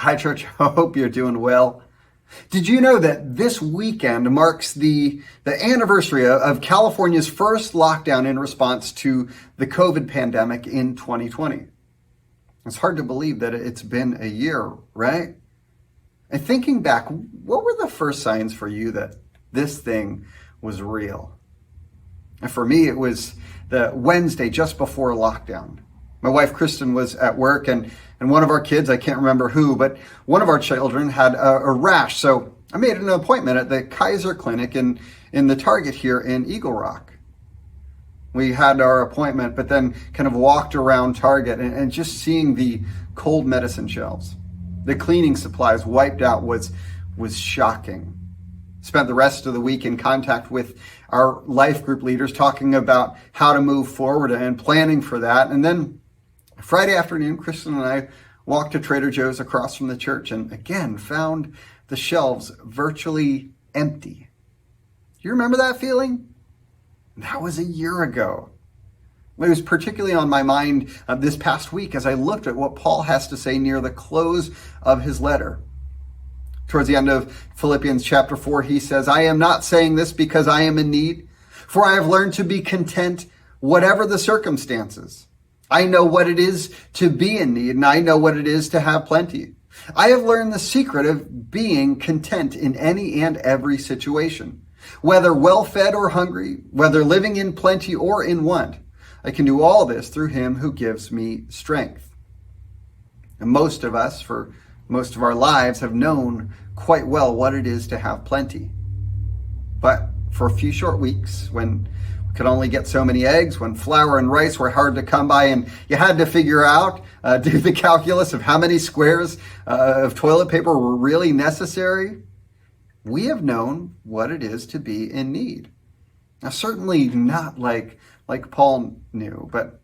Hi, church. I hope you're doing well. Did you know that this weekend marks the anniversary of California's first lockdown in response to the COVID pandemic in 2020? It's hard to believe that it's been a year, right? And thinking back, what were the first signs for you that this thing was real? And for me, it was the Wednesday just before lockdown. My wife, Kristen, was at work, and one of our kids, I can't remember who, but one of our children had a rash. So I made an appointment at the Kaiser Clinic in the Target here in Eagle Rock. We had our appointment, but then kind of walked around Target and just seeing the cold medicine shelves, the cleaning supplies wiped out was shocking. Spent the rest of the week in contact with our life group leaders talking about how to move forward and planning for that. And then Friday afternoon, Kristen and I walked to Trader Joe's across from the church and again found the shelves virtually empty. Do you remember that feeling? That was a year ago. It was particularly on my mind this past week as I looked at what Paul has to say near the close of his letter. Towards the end of Philippians chapter 4, he says, "I am not saying this because I am in need, for I have learned to be content whatever the circumstances. I know what it is to be in need, and I know what it is to have plenty. I have learned the secret of being content in any and every situation, whether well-fed or hungry, whether living in plenty or in want. I can do all this through him who gives me strength." And most of us, for most of our lives, have known quite well what it is to have plenty. But for a few short weeks, when we could only get so many eggs, when flour and rice were hard to come by, and you had to figure out, do the calculus of how many squares of toilet paper were really necessary, we have known what it is to be in need. Now, certainly not like Paul knew, but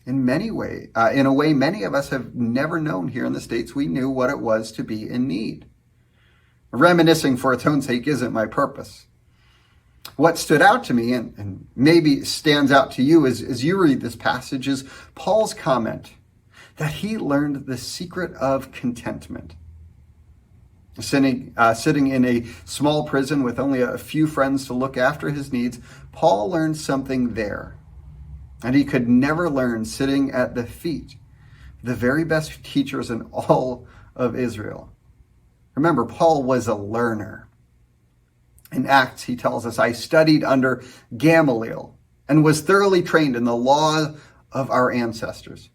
in a way, many of us have never known here in the States. We knew what it was to be in need. Reminiscing for its own sake isn't my purpose. What stood out to me, and maybe stands out to you as you read this passage, is Paul's comment that he learned the secret of contentment. Sitting in a small prison with only a few friends to look after his needs, Paul learned something there. And he could never learn sitting at the feet of the very best teachers in all of Israel. Remember, Paul was a learner. In Acts, he tells us, "I studied under Gamaliel and was thoroughly trained in the law of our ancestors."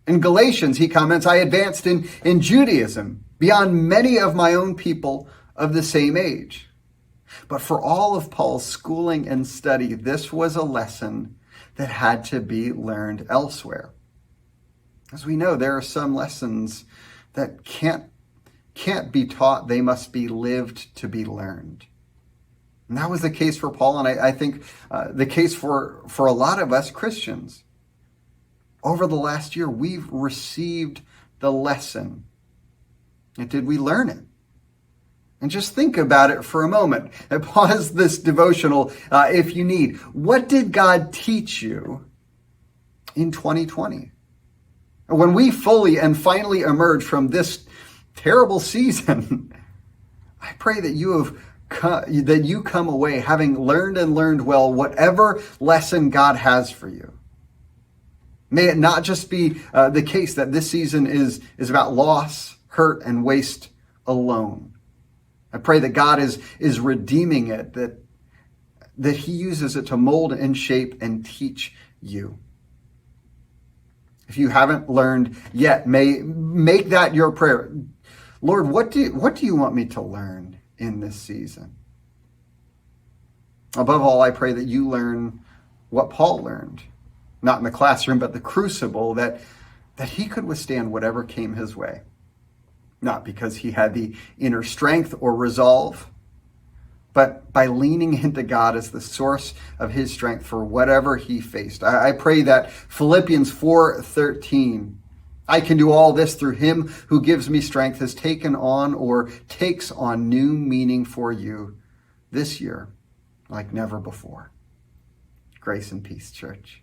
In Galatians, he comments, "I advanced in Judaism beyond many of my own people of the same age." But for all of Paul's schooling and study, this was a lesson that had to be learned elsewhere. As we know, there are some lessons that can't be taught. They must be lived to be learned. And that was the case for Paul, and I think the case for a lot of us Christians. Over the last year, we've received the lesson. And did we learn it? And just think about it for a moment. And pause this devotional if you need. What did God teach you in 2020? When we fully and finally emerge from this terrible season, I pray that you come away having learned and learned well whatever lesson God has for you. May it not just be the case that this season is about loss, hurt, and waste alone. I pray that God is redeeming it, that he uses it to mold and shape and teach you. If you haven't learned yet, make that your prayer. Lord, what do you want me to learn in this season? Above all, I pray that you learn what Paul learned, not in the classroom, but the crucible, that he could withstand whatever came his way. Not because he had the inner strength or resolve, but by leaning into God as the source of his strength for whatever he faced. I pray that Philippians 4:13, "I can do all this through him who gives me strength," has taken on or takes on new meaning for you this year like never before. Grace and peace, church.